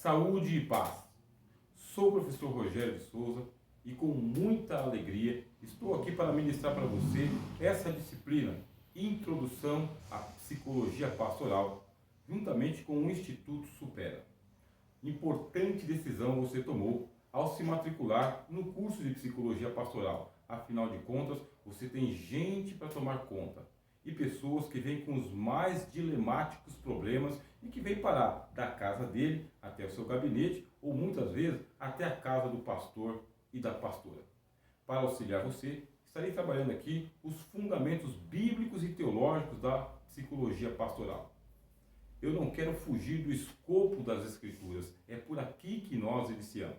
Saúde e paz. Sou o professor Rogério de Souza e com muita alegria estou aqui para ministrar para você essa disciplina, Introdução à Psicologia Pastoral, juntamente com o Instituto Supera. Importante decisão você tomou ao se matricular no curso de Psicologia Pastoral. Afinal de contas, você tem gente para tomar conta e pessoas que vêm com os mais dilemáticos problemas e que vêm parar da casa dele até o seu gabinete ou muitas vezes até a casa do pastor e da pastora. Para auxiliar você, estarei trabalhando aqui os fundamentos bíblicos e teológicos da psicologia pastoral. Eu não quero fugir do escopo das Escrituras, é por aqui que nós iniciamos.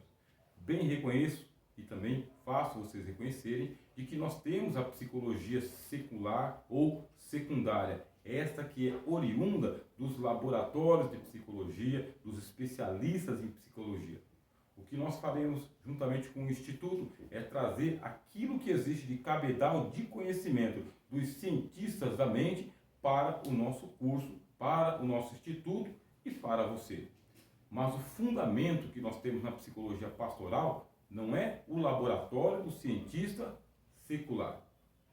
Bem reconheço e também faço vocês reconhecerem de que nós temos a psicologia secular ou secundária, esta que é oriunda dos laboratórios de psicologia, dos especialistas em psicologia. O que nós faremos juntamente com o Instituto é trazer aquilo que existe de cabedal de conhecimento dos cientistas da mente para o nosso curso, para o nosso Instituto e para você. Mas o fundamento que nós temos na psicologia pastoral não é o laboratório do cientista secular.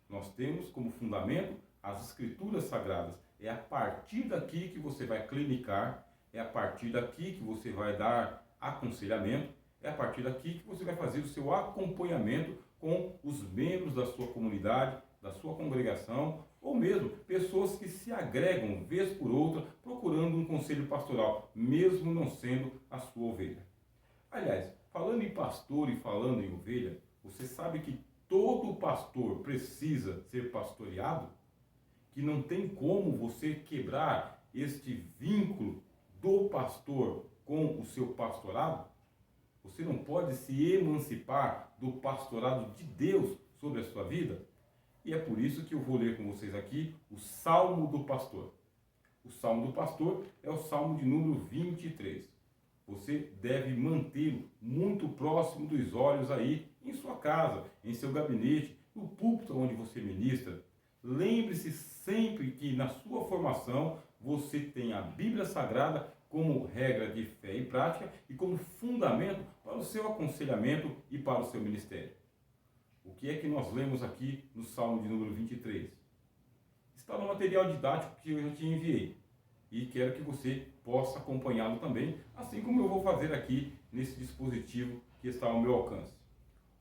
Nós temos como fundamento as Escrituras Sagradas. É a partir daqui que você vai clinicar, é a partir daqui que você vai dar aconselhamento, é a partir daqui que você vai fazer o seu acompanhamento com os membros da sua comunidade, da sua congregação, ou mesmo pessoas que se agregam vez por outra procurando um conselho pastoral, mesmo não sendo a sua ovelha. Aliás, falando em pastor e falando em ovelha, você sabe que todo pastor precisa ser pastoreado? Que não tem como você quebrar este vínculo do pastor com o seu pastorado? Você não pode se emancipar do pastorado de Deus sobre a sua vida? E é por isso que eu vou ler com vocês aqui o Salmo do Pastor. O Salmo do Pastor é o Salmo de número 23. Você deve mantê-lo muito próximo dos olhos aí, em sua casa, em seu gabinete, no púlpito onde você ministra. Lembre-se sempre que na sua formação você tem a Bíblia Sagrada como regra de fé e prática e como fundamento para o seu aconselhamento e para o seu ministério. O que é que nós lemos aqui no Salmo de número 23? Está no material didático que eu já te enviei e quero que você possa acompanhá-lo também, assim como eu vou fazer aqui nesse dispositivo que está ao meu alcance.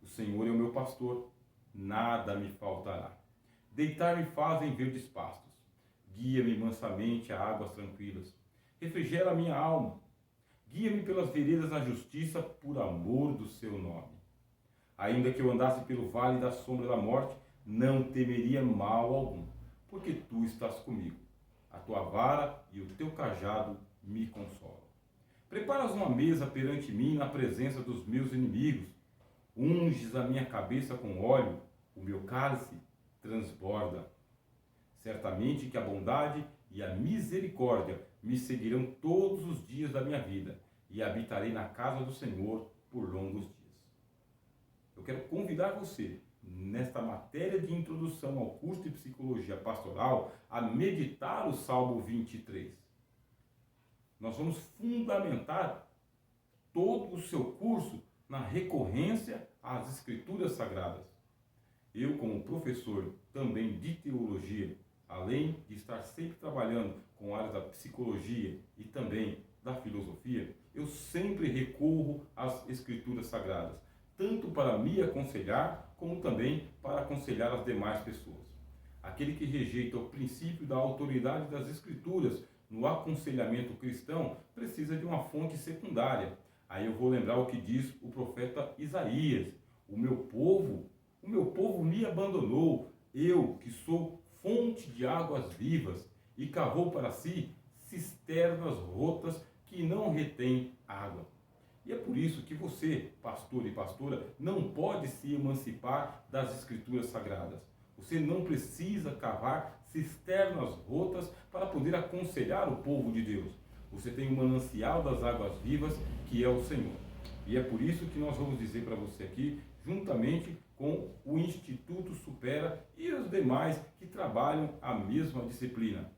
O Senhor é o meu pastor, nada me faltará. Deitar-me faz em verdes pastos, guia-me mansamente a águas tranquilas, refrigera a minha alma, guia-me pelas veredas da justiça por amor do seu nome. Ainda que eu andasse pelo vale da sombra da morte, não temeria mal algum, porque tu estás comigo. A tua vara e o teu cajado me consolam. Preparas uma mesa perante mim na presença dos meus inimigos. Unges a minha cabeça com óleo, o meu cálice transborda. Certamente que a bondade e a misericórdia me seguirão todos os dias da minha vida, e habitarei na casa do Senhor por longos dias. Eu quero convidar você, nesta matéria de introdução ao curso de Psicologia Pastoral, a meditar o Salmo 23. Nós vamos fundamentar todo o seu curso na recorrência às Escrituras Sagradas. Eu, como professor também de teologia, além de estar sempre trabalhando com áreas da psicologia e também da filosofia, eu sempre recorro às Escrituras Sagradas, tanto para me aconselhar, como também para aconselhar as demais pessoas. Aquele que rejeita o princípio da autoridade das Escrituras no aconselhamento cristão precisa de uma fonte secundária. Aí eu vou lembrar o que diz o profeta Isaías: o meu povo me abandonou, eu que sou fonte de águas vivas, e cavou para si cisternas rotas que não retêm água. E é por isso que você, pastor e pastora, não pode se emancipar das Escrituras Sagradas. Você não precisa cavar cisternas rotas para poder aconselhar o povo de Deus. Você tem o manancial das águas vivas, que é o Senhor. E é por isso que nós vamos dizer para você aqui, juntamente com o Instituto Supera e os demais que trabalham a mesma disciplina.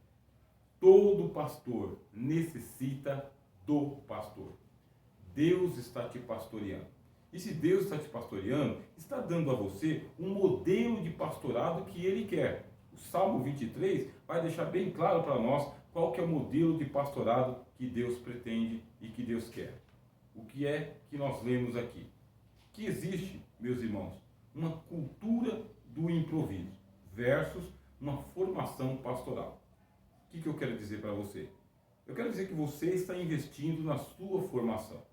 Todo pastor necessita do pastor. Deus está te pastoreando. E se Deus está te pastoreando, está dando a você um modelo de pastorado que Ele quer. O Salmo 23 vai deixar bem claro para nós qual que é o modelo de pastorado que Deus pretende e que Deus quer. O que é que nós lemos aqui? Que existe, meus irmãos, uma cultura do improviso versus uma formação pastoral. O que eu quero dizer para você? Eu quero dizer que você está investindo na sua formação.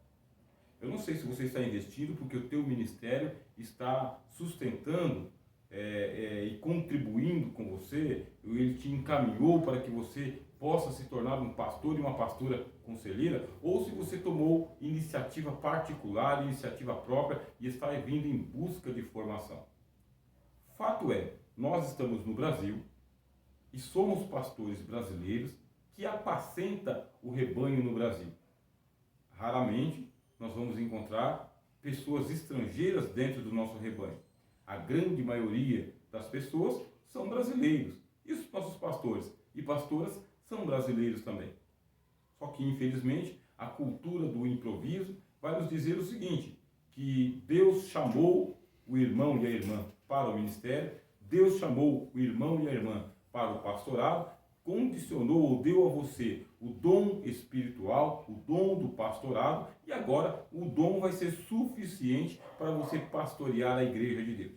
Eu não sei se você está investindo porque o teu ministério está sustentando e contribuindo com você, ele te encaminhou para que você possa se tornar um pastor e uma pastora conselheira, ou se você tomou iniciativa particular, iniciativa própria e está vindo em busca de formação. Fato é, nós estamos no Brasil e somos pastores brasileiros que apacenta o rebanho no Brasil. Raramente nós vamos encontrar pessoas estrangeiras dentro do nosso rebanho. A grande maioria das pessoas são brasileiros. E os nossos pastores e pastoras são brasileiros também. Só que, infelizmente, a cultura do improviso vai nos dizer o seguinte, que Deus chamou o irmão e a irmã para o ministério, Deus chamou o irmão e a irmã para o pastorado, condicionou ou deu a você o dom espiritual, o dom do pastorado, e agora o dom vai ser suficiente para você pastorear a igreja de Deus.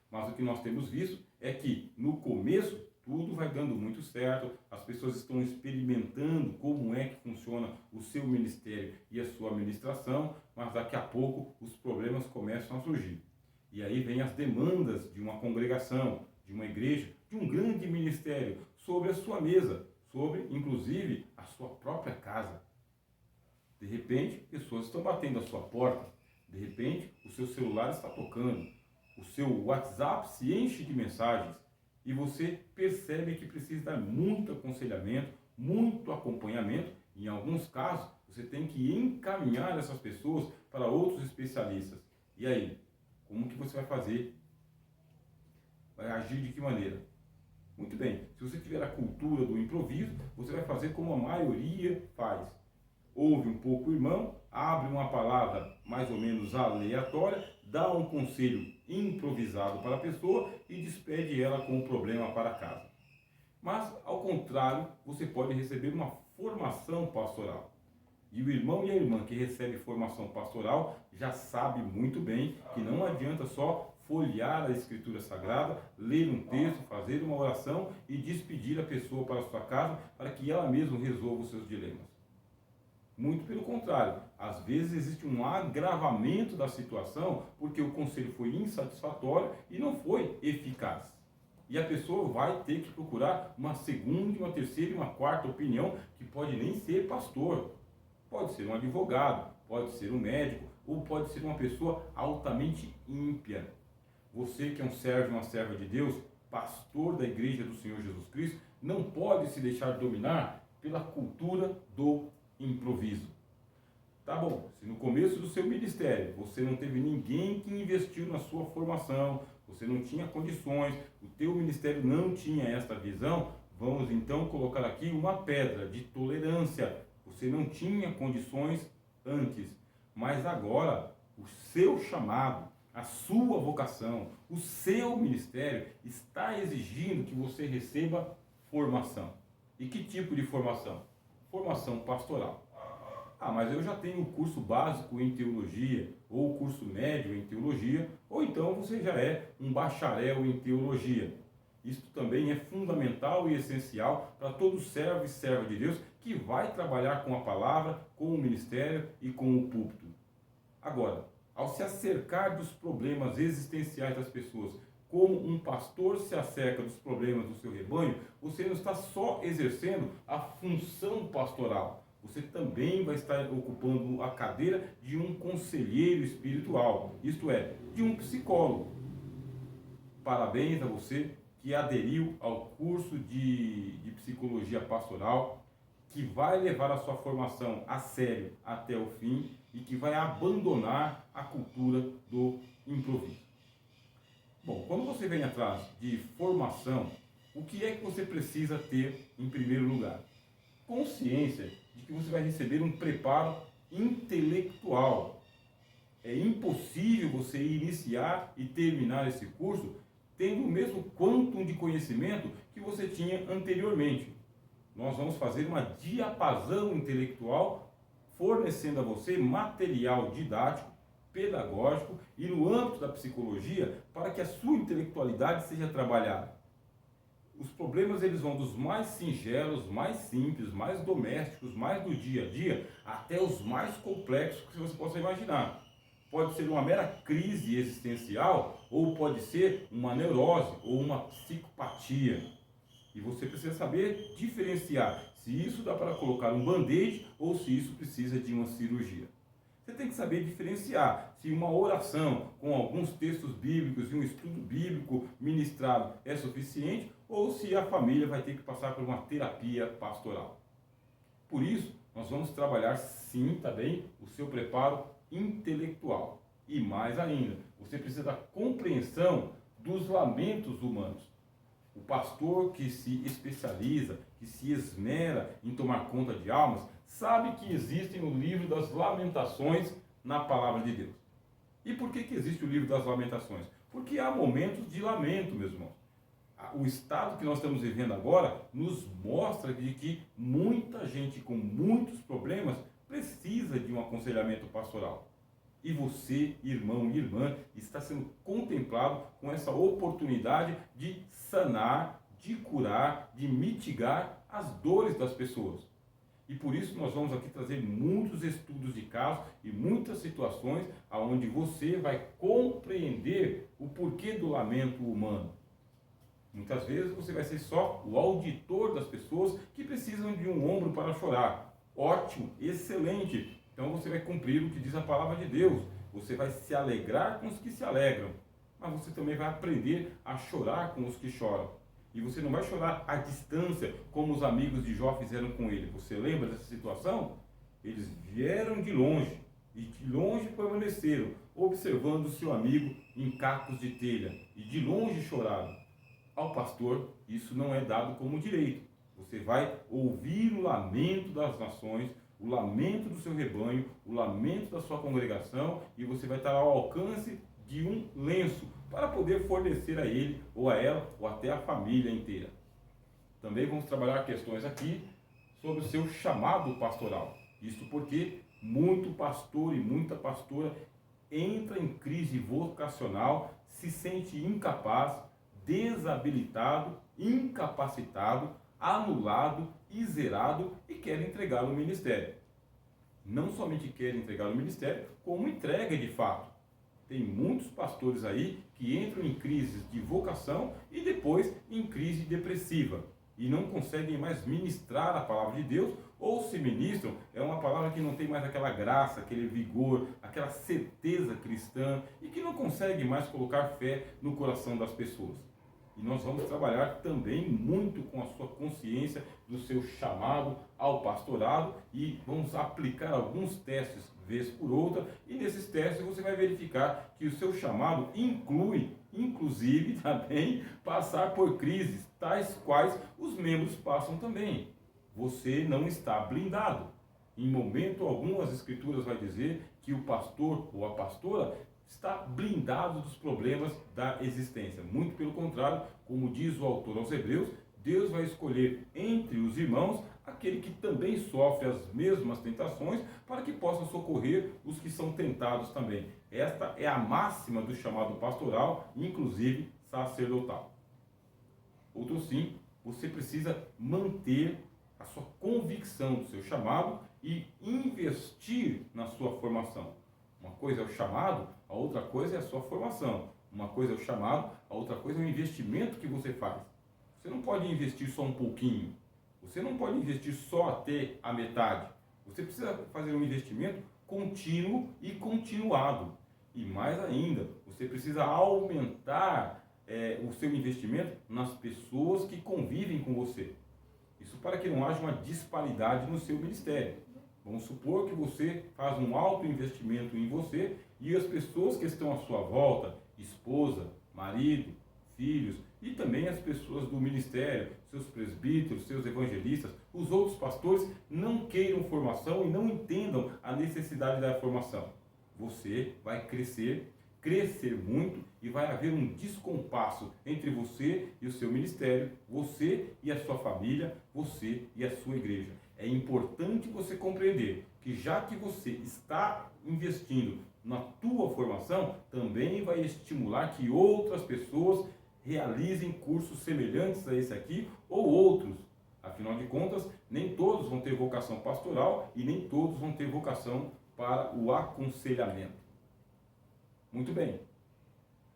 Mas o que nós temos visto é que no começo tudo vai dando muito certo, as pessoas estão experimentando como é que funciona o seu ministério e a sua administração, mas daqui a pouco os problemas começam a surgir. E aí vem as demandas de uma congregação, de uma igreja, de um grande ministério sobre a sua mesa, sobre, inclusive, a sua própria casa. De repente, pessoas estão batendo a sua porta. De repente, o seu celular está tocando. O seu WhatsApp se enche de mensagens. E você percebe que precisa dar muito aconselhamento, muito acompanhamento. Em alguns casos, você tem que encaminhar essas pessoas para outros especialistas. E aí, como que você vai fazer? Vai agir de que maneira? Muito bem, se você tiver a cultura do improviso, você vai fazer como a maioria faz. Ouve um pouco o irmão, abre uma palavra mais ou menos aleatória, dá um conselho improvisado para a pessoa e despede ela com o problema para casa. Mas, ao contrário, você pode receber uma formação pastoral. E o irmão e a irmã que recebe formação pastoral já sabe muito bem que não adianta só folhear a Escritura Sagrada, ler um texto, fazer uma oração e despedir a pessoa para a sua casa para que ela mesma resolva os seus dilemas. Muito pelo contrário, às vezes existe um agravamento da situação porque o conselho foi insatisfatório e não foi eficaz. E a pessoa vai ter que procurar uma segunda, uma terceira e uma quarta opinião que pode nem ser pastor. Pode ser um advogado, pode ser um médico ou pode ser uma pessoa altamente ímpia. Você que é um servo e uma serva de Deus, pastor da igreja do Senhor Jesus Cristo, não pode se deixar dominar pela cultura do improviso. Tá bom, se no começo do seu ministério você não teve ninguém que investiu na sua formação, você não tinha condições, o teu ministério não tinha esta visão, vamos então colocar aqui uma pedra de tolerância. Você não tinha condições antes, mas agora o seu chamado, a sua vocação, o seu ministério está exigindo que você receba formação. E que tipo de formação? Formação pastoral. Ah, mas eu já tenho o curso básico em teologia, ou o curso médio em teologia, ou então você já é um bacharel em teologia. Isso também é fundamental e essencial para todo servo e serva de Deus que vai trabalhar com a palavra, com o ministério e com o púlpito. Agora, ao se acercar dos problemas existenciais das pessoas, como um pastor se acerca dos problemas do seu rebanho, você não está só exercendo a função pastoral, você também vai estar ocupando a cadeira de um conselheiro espiritual, isto é, de um psicólogo. Parabéns a você que aderiu ao curso de psicologia pastoral, que vai levar a sua formação a sério até o fim e que vai abandonar a cultura do improviso. Bom, quando você vem atrás de formação, o que é que você precisa ter em primeiro lugar? Consciência de que você vai receber um preparo intelectual. É impossível você iniciar e terminar esse curso tendo o mesmo quantum de conhecimento que você tinha anteriormente. Nós vamos fazer uma diapasão intelectual, fornecendo a você material didático, pedagógico e no âmbito da psicologia para que a sua intelectualidade seja trabalhada. Os problemas eles vão dos mais singelos, mais simples, mais domésticos, mais do dia a dia, até os mais complexos que você possa imaginar. Pode ser uma mera crise existencial, ou pode ser uma neurose ou uma psicopatia. E você precisa saber diferenciar se isso dá para colocar um band-aid ou se isso precisa de uma cirurgia. Você tem que saber diferenciar se uma oração com alguns textos bíblicos e um estudo bíblico ministrado é suficiente ou se a família vai ter que passar por uma terapia pastoral. Por isso, nós vamos trabalhar sim também o seu preparo intelectual. E mais ainda, você precisa da compreensão dos lamentos humanos. O pastor que se especializa, que se esmera em tomar conta de almas, sabe que existem no livro das Lamentações na palavra de Deus. E por que existe o livro das Lamentações? Porque há momentos de lamento, meus irmãos. O estado que nós estamos vivendo agora nos mostra de que muita gente com muitos problemas precisa de um aconselhamento pastoral. E você, irmão e irmã, está sendo contemplado com essa oportunidade de sanar, de curar, de mitigar as dores das pessoas. E por isso nós vamos aqui trazer muitos estudos de casos e muitas situações onde você vai compreender o porquê do lamento humano. Muitas vezes você vai ser só o auditor das pessoas que precisam de um ombro para chorar. Ótimo, excelente. Então você vai cumprir o que diz a palavra de Deus. Você vai se alegrar com os que se alegram. Mas você também vai aprender a chorar com os que choram. E você não vai chorar à distância, como os amigos de Jó fizeram com ele. Você lembra dessa situação? Eles vieram de longe e de longe permaneceram, observando o seu amigo em cacos de telha. E de longe choraram. Ao pastor, isso não é dado como direito. Você vai ouvir o lamento das nações, o lamento do seu rebanho, o lamento da sua congregação, e você vai estar ao alcance de um lenço para poder fornecer a ele, ou a ela, ou até a família inteira. Também vamos trabalhar questões aqui sobre o seu chamado pastoral. Isto porque muito pastor e muita pastora entra em crise vocacional, se sente incapaz, desabilitado, incapacitado, anulado e zerado e quer entregar o ministério. Não somente quer entregar o ministério, como entrega de fato. Tem muitos pastores aí que entram em crises de vocação e depois em crise depressiva e não conseguem mais ministrar a palavra de Deus, ou se ministram, é uma palavra que não tem mais aquela graça, aquele vigor, aquela certeza cristã e que não consegue mais colocar fé no coração das pessoas. E nós vamos trabalhar também muito com a sua consciência do seu chamado ao pastorado e vamos aplicar alguns testes vez por outra, e nesses testes você vai verificar que o seu chamado inclui, inclusive, também passar por crises, tais quais os membros passam também. Você não está blindado. Em momento algum as Escrituras vai dizer que o pastor ou a pastora está blindado dos problemas da existência. Muito pelo contrário, como diz o autor aos Hebreus, Deus vai escolher entre os irmãos aquele que também sofre as mesmas tentações para que possa socorrer os que são tentados também. Esta é a máxima do chamado pastoral, inclusive sacerdotal. Outro sim, você precisa manter a sua convicção do seu chamado e investir na sua formação. Uma coisa é o chamado, a outra coisa é a sua formação. Uma coisa é o chamado, a outra coisa é o investimento que você faz. Você não pode investir só um pouquinho. Você não pode investir só até a metade. Você precisa fazer um investimento contínuo e continuado. E mais ainda, você precisa aumentar o seu investimento nas pessoas que convivem com você. Isso para que não haja uma disparidade no seu ministério. Vamos supor que você faz um alto investimento em você e as pessoas que estão à sua volta, esposa, marido, filhos e também as pessoas do ministério, seus presbíteros, seus evangelistas, os outros pastores não queiram formação e não entendam a necessidade da formação. Você vai crescer muito e vai haver um descompasso entre você e o seu ministério, você e a sua família, você e a sua igreja. É importante você compreender que já que você está investindo na tua formação, também vai estimular que outras pessoas realizem cursos semelhantes a esse aqui ou outros. Afinal de contas, nem todos vão ter vocação pastoral e nem todos vão ter vocação para o aconselhamento. Muito bem.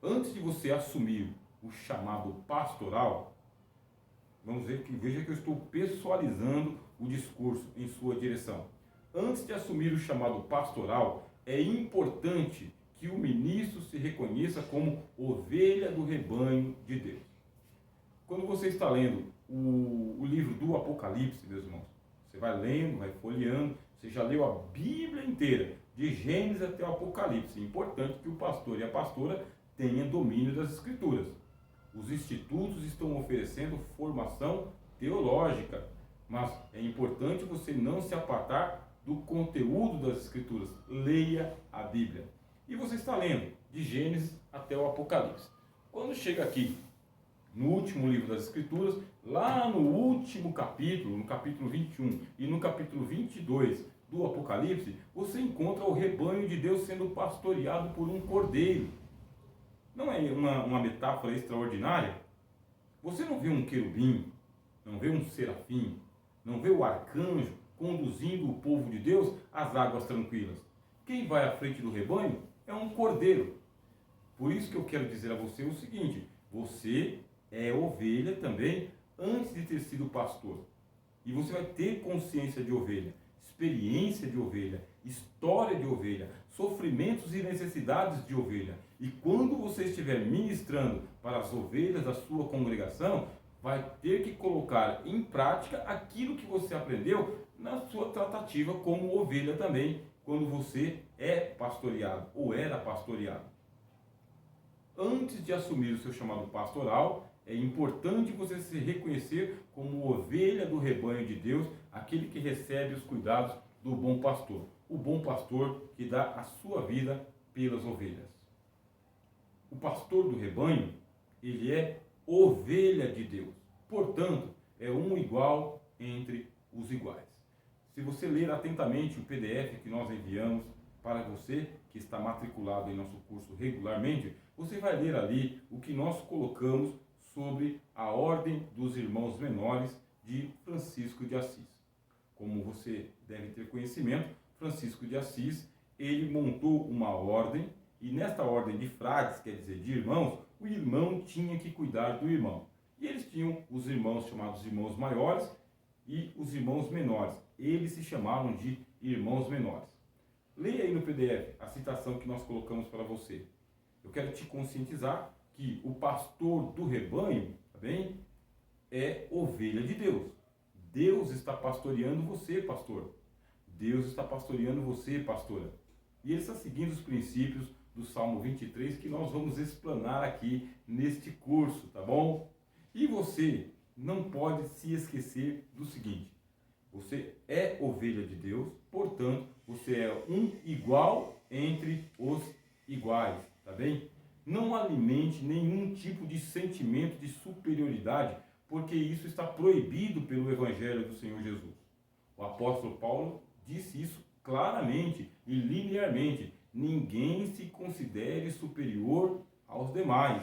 Antes de você assumir o chamado pastoral, veja que eu estou pessoalizando o discurso em sua direção. Antes de assumir o chamado pastoral, é importante que o ministro se reconheça como ovelha do rebanho de Deus. Quando você está lendo o livro do Apocalipse, meus irmãos, você vai lendo, vai folheando, você já leu a Bíblia inteira, de Gênesis até o Apocalipse. É importante que o pastor e a pastora tenham domínio das Escrituras. Os institutos estão oferecendo formação teológica, mas é importante você não se apartar do conteúdo das Escrituras. Leia a Bíblia. E você está lendo de Gênesis até o Apocalipse. Quando chega aqui, no último livro das Escrituras, lá no último capítulo, no capítulo 21 e no capítulo 22 do Apocalipse, você encontra o rebanho de Deus sendo pastoreado por um cordeiro. Não é uma metáfora extraordinária? Você não vê um querubim, não vê um serafim, não vê o arcanjo conduzindo o povo de Deus às águas tranquilas. Quem vai à frente do rebanho é um cordeiro. Por isso que eu quero dizer a você o seguinte: você é ovelha também antes de ter sido pastor. E você vai ter consciência de ovelha, experiência de ovelha, história de ovelha, sofrimentos e necessidades de ovelha. E quando você estiver ministrando para as ovelhas da sua congregação, vai ter que colocar em prática aquilo que você aprendeu na sua tratativa como ovelha também, quando você é pastoreado ou era pastoreado. Antes de assumir o seu chamado pastoral, é importante você se reconhecer como ovelha do rebanho de Deus, aquele que recebe os cuidados do bom pastor. O bom pastor que dá a sua vida pelas ovelhas. O pastor do rebanho, ele é ovelha de Deus. Portanto, é um igual entre os iguais. Se você ler atentamente o PDF que nós enviamos para você, que está matriculado em nosso curso regularmente, você vai ler ali o que nós colocamos sobre a ordem dos irmãos menores de Francisco de Assis. Como você deve ter conhecimento, Francisco de Assis, ele montou uma ordem, e nesta ordem de frades, quer dizer, de irmãos, o irmão tinha que cuidar do irmão. E eles tinham os irmãos chamados irmãos maiores e os irmãos menores. Eles se chamavam de irmãos menores. Leia aí no PDF a citação que nós colocamos para você. Eu quero te conscientizar que o pastor do rebanho, tá bem, é ovelha de Deus. Deus está pastoreando você, pastor. Deus está pastoreando você, pastora. E ele está seguindo os princípios do Salmo 23 que nós vamos explanar aqui neste curso, tá bom? E você não pode se esquecer do seguinte: você é ovelha de Deus, portanto, você é um igual entre os iguais, tá bem? Não alimente nenhum tipo de sentimento de superioridade, porque isso está proibido pelo Evangelho do Senhor Jesus. O apóstolo Paulo disse isso claramente e linearmente: ninguém se considere superior aos demais.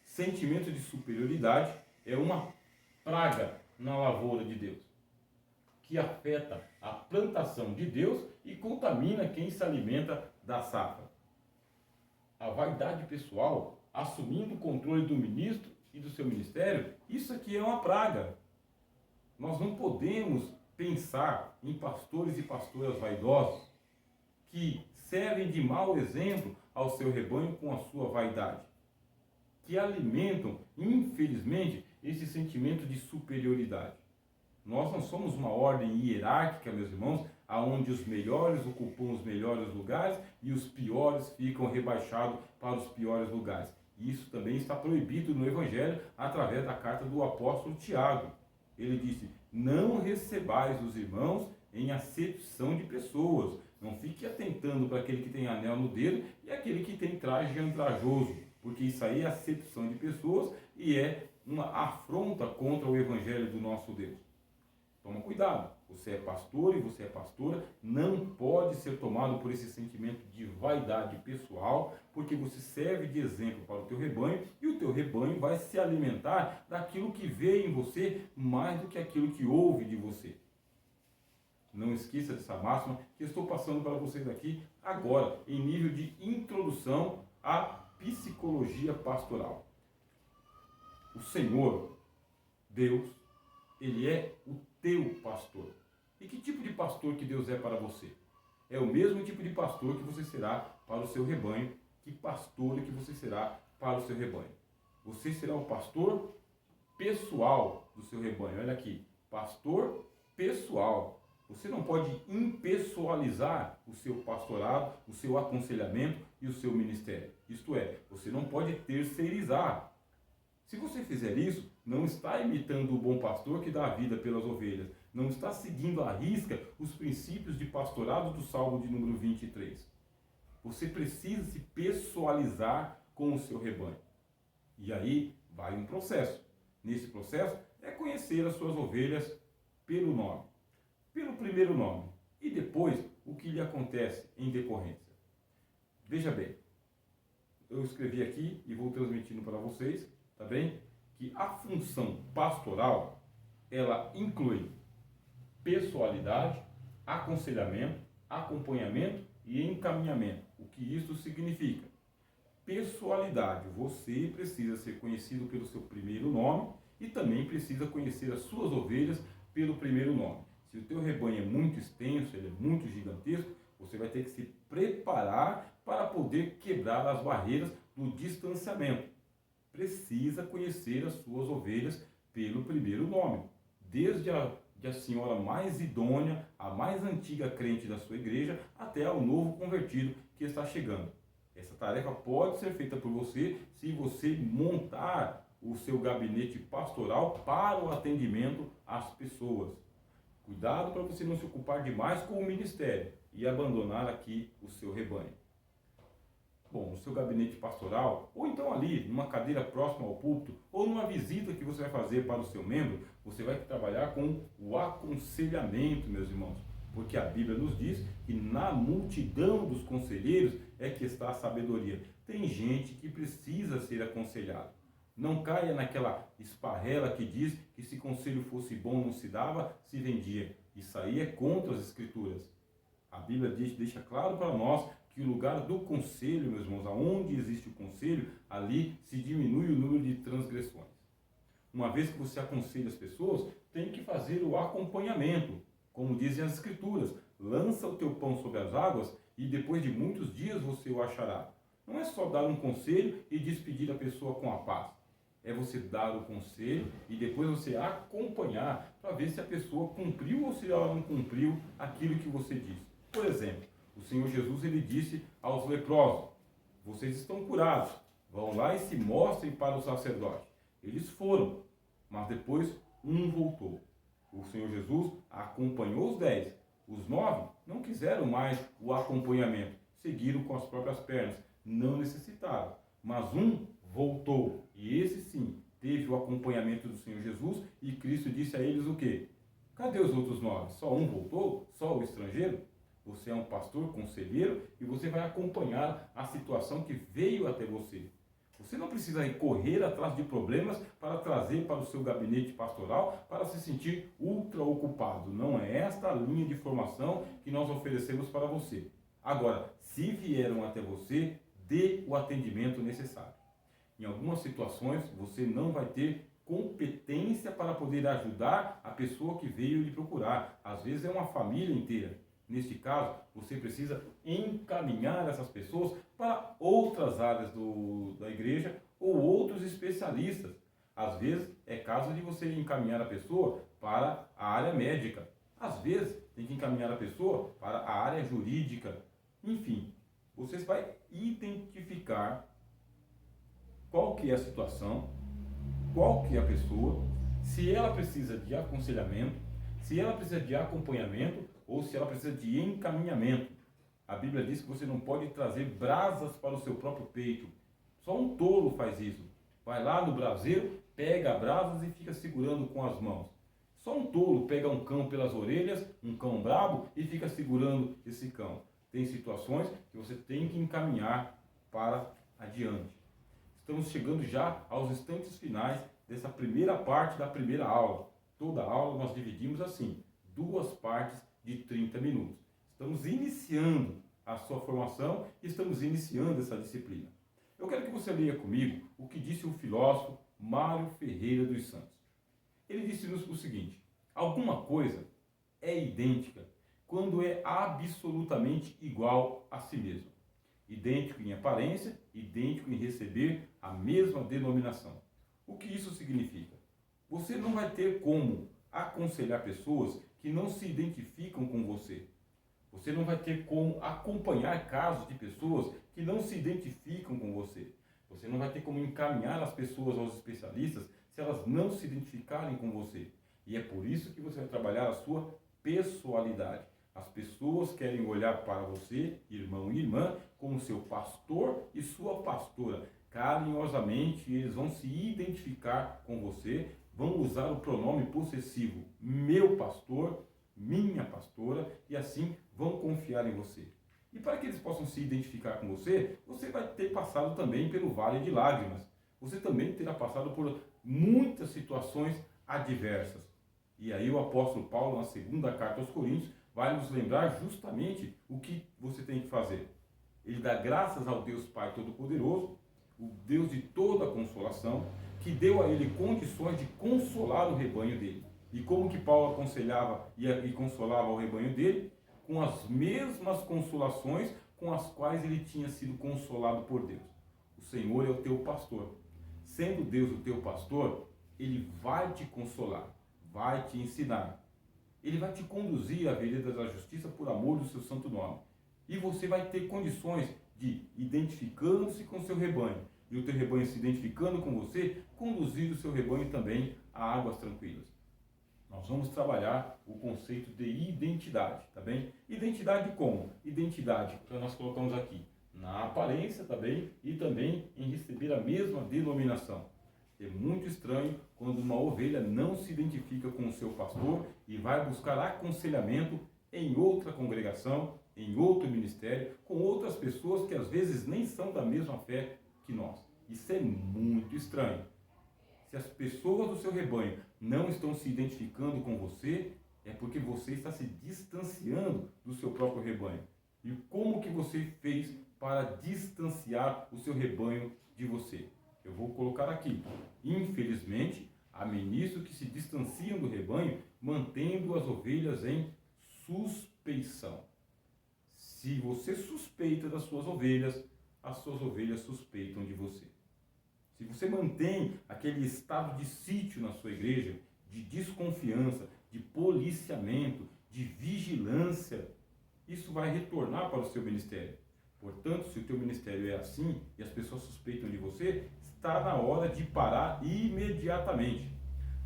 Sentimento de superioridade é uma praga na lavoura de Deus, que afeta a plantação de Deus e contamina quem se alimenta da safra. A vaidade pessoal, assumindo o controle do ministro e do seu ministério, isso aqui é uma praga. Nós não podemos pensar em pastores e pastoras vaidosos que servem de mau exemplo ao seu rebanho com a sua vaidade, que alimentam, infelizmente, esse sentimento de superioridade. Nós não somos uma ordem hierárquica, meus irmãos, aonde os melhores ocupam os melhores lugares e os piores ficam rebaixados para os piores lugares. E isso também está proibido no Evangelho através da carta do apóstolo Tiago. Ele disse: não recebais os irmãos em acepção de pessoas. Não fique atentando para aquele que tem anel no dedo e aquele que tem traje andrajoso, porque isso aí é acepção de pessoas e é uma afronta contra o Evangelho do nosso Deus. Toma cuidado, você é pastor e você é pastora, não pode ser tomado por esse sentimento de vaidade pessoal, porque você serve de exemplo para o teu rebanho e o teu rebanho vai se alimentar daquilo que vê em você mais do que aquilo que ouve de você. Não esqueça dessa máxima que estou passando para vocês aqui agora, em nível de introdução à psicologia pastoral. O Senhor, Deus, Ele é o teu pastor. E que tipo de pastor que Deus é para você? É o mesmo tipo de pastor que você será para o seu rebanho, que pastor que você será para o seu rebanho. Você será o pastor pessoal do seu rebanho. Olha aqui, pastor pessoal. Você não pode impessoalizar o seu pastorado, o seu aconselhamento e o seu ministério. Isto é, você não pode terceirizar. Se você fizer isso, não está imitando o bom pastor que dá a vida pelas ovelhas. Não está seguindo à risca os princípios de pastorado do Salmo de número 23. Você precisa se pessoalizar com o seu rebanho. E aí vai um processo. Nesse processo é conhecer as suas ovelhas pelo nome. Pelo primeiro nome. E depois o que lhe acontece em decorrência. Veja bem, eu escrevi aqui e vou transmitindo para vocês, tá bem? Que a função pastoral, ela inclui pessoalidade, aconselhamento, acompanhamento e encaminhamento. O que isso significa? Pessoalidade, você precisa ser conhecido pelo seu primeiro nome e também precisa conhecer as suas ovelhas pelo primeiro nome. Se o teu rebanho é muito extenso, ele é muito gigantesco, você vai ter que se preparar para poder quebrar as barreiras do distanciamento. Precisa conhecer as suas ovelhas pelo primeiro nome. Desde a senhora mais idônea, a mais antiga crente da sua igreja, até ao novo convertido que está chegando. Essa tarefa pode ser feita por você se você montar o seu gabinete pastoral para o atendimento às pessoas. Cuidado para você não se ocupar demais com o ministério e abandonar aqui o seu rebanho. Bom, no seu gabinete pastoral, ou então ali, numa cadeira próxima ao púlpito, ou numa visita que você vai fazer para o seu membro, você vai trabalhar com o aconselhamento, meus irmãos. Porque a Bíblia nos diz que na multidão dos conselheiros é que está a sabedoria. Tem gente que precisa ser aconselhada. Não caia naquela esparrela que diz que se conselho fosse bom não se dava, se vendia. Isso aí é contra as Escrituras. A Bíblia deixa claro para nós que o lugar do conselho, meus irmãos, aonde existe o conselho, ali se diminui o número de transgressões. Uma vez que você aconselha as pessoas, tem que fazer o acompanhamento. Como dizem as Escrituras, lança o teu pão sobre as águas e depois de muitos dias você o achará. Não é só dar um conselho e despedir a pessoa com a paz. É você dar o conselho e depois você acompanhar para ver se a pessoa cumpriu ou se ela não cumpriu aquilo que você disse. Por exemplo, o Senhor Jesus ele disse aos leprosos: vocês estão curados, vão lá e se mostrem para o sacerdote. Eles foram, mas depois um voltou. O Senhor Jesus acompanhou os 10. Os 9 não quiseram mais o acompanhamento, seguiram com as próprias pernas, não necessitaram. Mas um voltou, e esse sim teve o acompanhamento do Senhor Jesus, e Cristo disse a eles o quê? Cadê os outros 9? Só um voltou? Só o estrangeiro? Você é um pastor, conselheiro, e você vai acompanhar a situação que veio até você. Você não precisa correr atrás de problemas para trazer para o seu gabinete pastoral para se sentir ultra ocupado. Não é esta a linha de formação que nós oferecemos para você. Agora, se vieram até você, dê o atendimento necessário. Em algumas situações, você não vai ter competência para poder ajudar a pessoa que veio lhe procurar. Às vezes é uma família inteira. Neste caso, você precisa encaminhar essas pessoas para outras áreas da igreja ou outros especialistas. Às vezes, é caso de você encaminhar a pessoa para a área médica. Às vezes, tem que encaminhar a pessoa para a área jurídica. Enfim, você vai identificar qual que é a situação, qual que é a pessoa, se ela precisa de aconselhamento, se ela precisa de acompanhamento ou se ela precisa de encaminhamento. A Bíblia diz que você não pode trazer brasas para o seu próprio peito. Só um tolo faz isso. Vai lá no braseiro, pega brasas e fica segurando com as mãos. Só um tolo pega um cão pelas orelhas, um cão brabo, e fica segurando esse cão. Tem situações que você tem que encaminhar para adiante. Estamos chegando já aos instantes finais dessa primeira parte da primeira aula. Toda aula nós dividimos assim, 2 partes de 30 minutos. Estamos iniciando a sua formação e estamos iniciando essa disciplina. Eu quero que você leia comigo o que disse o filósofo Mário Ferreira dos Santos. Ele disse-nos o seguinte: alguma coisa é idêntica quando é absolutamente igual a si mesma. Idêntico em aparência, idêntico em receber a mesma denominação. O que isso significa? Você não vai ter como aconselhar pessoas que não se identificam com você. Você não vai ter como acompanhar casos de pessoas que não se identificam com você. Você não vai ter como encaminhar as pessoas aos especialistas se elas não se identificarem com você. E é por isso que você vai trabalhar a sua pessoalidade. As pessoas querem olhar para você, irmão e irmã, como seu pastor e sua pastora. Carinhosamente, eles vão se identificar com você, vão usar o pronome possessivo, meu pastor, minha pastora, e assim vão confiar em você. E para que eles possam se identificar com você, você vai ter passado também pelo vale de lágrimas. Você também terá passado por muitas situações adversas. E aí o apóstolo Paulo, na segunda carta aos Coríntios, vai nos lembrar justamente o que você tem que fazer. Ele dá graças ao Deus Pai Todo-Poderoso, o Deus de toda a consolação, que deu a ele condições de consolar o rebanho dele. E como que Paulo aconselhava e consolava o rebanho dele? Com as mesmas consolações com as quais ele tinha sido consolado por Deus. O Senhor é o teu pastor. Sendo Deus o teu pastor, ele vai te consolar, vai te ensinar. Ele vai te conduzir à vereda da justiça por amor do seu santo nome. E você vai ter condições de, identificando-se com o seu rebanho, e o teu rebanho se identificando com você, conduzir o seu rebanho também a águas tranquilas. Nós vamos trabalhar o conceito de identidade, tá bem? Identidade como? Identidade, então nós colocamos aqui, na aparência, tá bem? E também em receber a mesma denominação. É muito estranho quando uma ovelha não se identifica com o seu pastor e vai buscar aconselhamento em outra congregação, em outro ministério, com outras pessoas que às vezes nem são da mesma fé que nós. Isso é muito estranho. Se as pessoas do seu rebanho não estão se identificando com você, é porque você está se distanciando do seu próprio rebanho. E como que você fez para distanciar o seu rebanho de você? Eu vou colocar aqui. Infelizmente, há ministros que se distanciam do rebanho, mantendo as ovelhas em suspeição. Se você suspeita das suas ovelhas, as suas ovelhas suspeitam de você. Se você mantém aquele estado de sítio na sua igreja, de desconfiança, de policiamento, de vigilância, isso vai retornar para o seu ministério. Portanto, se o teu ministério é assim e as pessoas suspeitam de você, está na hora de parar imediatamente.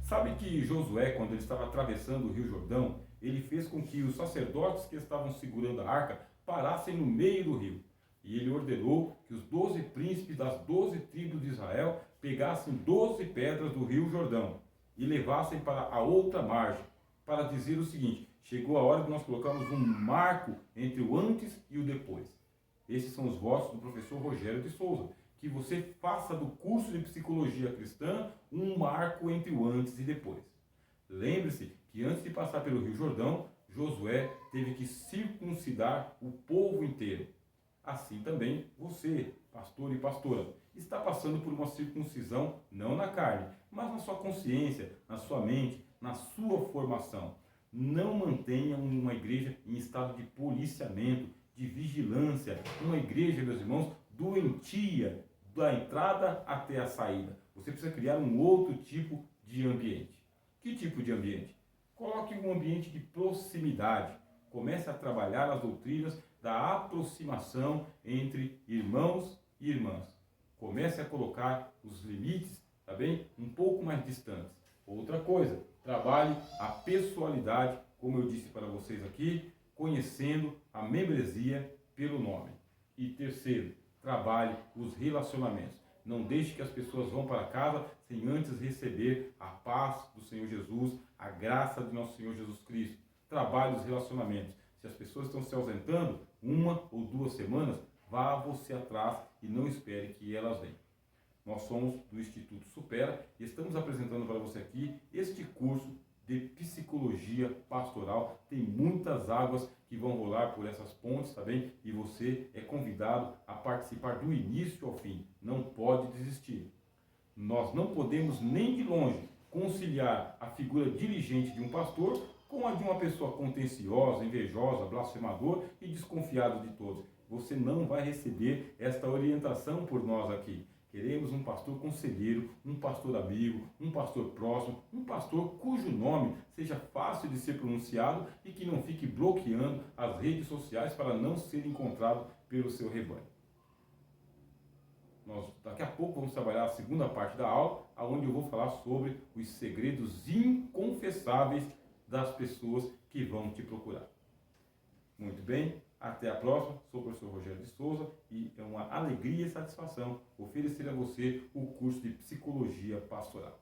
Sabe que Josué, quando ele estava atravessando o Rio Jordão, ele fez com que os sacerdotes que estavam segurando a arca parassem no meio do rio. E ele ordenou que os 12 príncipes das 12 tribos de Israel pegassem 12 pedras do Rio Jordão e levassem para a outra margem, para dizer o seguinte: chegou a hora que nós colocamos um marco entre o antes e o depois. Esses são os votos do professor Rogério de Souza, que você faça do curso de psicologia cristã um marco entre o antes e depois. Lembre-se que antes de passar pelo Rio Jordão, Josué teve que circuncidar o povo inteiro. Assim também você, pastor e pastora, está passando por uma circuncisão não na carne, mas na sua consciência, na sua mente, na sua formação. Não mantenha uma igreja em estado de policiamento, de vigilância, uma igreja, meus irmãos, doentia, da entrada até a saída. Você precisa criar um outro tipo de ambiente. Que tipo de ambiente? Coloque um ambiente de proximidade. Comece a trabalhar as doutrinas da aproximação entre irmãos e irmãs. Comece a colocar os limites, tá bem? Um pouco mais distantes. Outra coisa, trabalhe a pessoalidade, como eu disse para vocês aqui, conhecendo a membresia pelo nome. E terceiro, trabalhe os relacionamentos. Não deixe que as pessoas vão para casa sem antes receber a paz do Senhor Jesus, a graça de nosso Senhor Jesus Cristo. Trabalhe os relacionamentos. Se as pessoas estão se ausentando 1 ou 2 semanas, vá você atrás e não espere que elas venham. Nós somos do Instituto Supera e estamos apresentando para você aqui este curso de psicologia pastoral. Tem muitas águas que vão rolar por essas pontes, tá bem? E você é convidado a participar do início ao fim. Não pode desistir. Nós não podemos nem de longe conciliar a figura dirigente de um pastor com a de uma pessoa contenciosa, invejosa, blasfemador e desconfiado de todos. Você não vai receber esta orientação por nós aqui. Queremos um pastor conselheiro, um pastor amigo, um pastor próximo, um pastor cujo nome seja fácil de ser pronunciado e que não fique bloqueando as redes sociais para não ser encontrado pelo seu rebanho. Nós daqui a pouco vamos trabalhar a segunda parte da aula, onde eu vou falar sobre os segredos inconfessáveis das pessoas que vão te procurar. Muito bem, até a próxima. Sou o professor Rogério de Souza e é uma alegria e satisfação oferecer a você o curso de Psicologia Pastoral.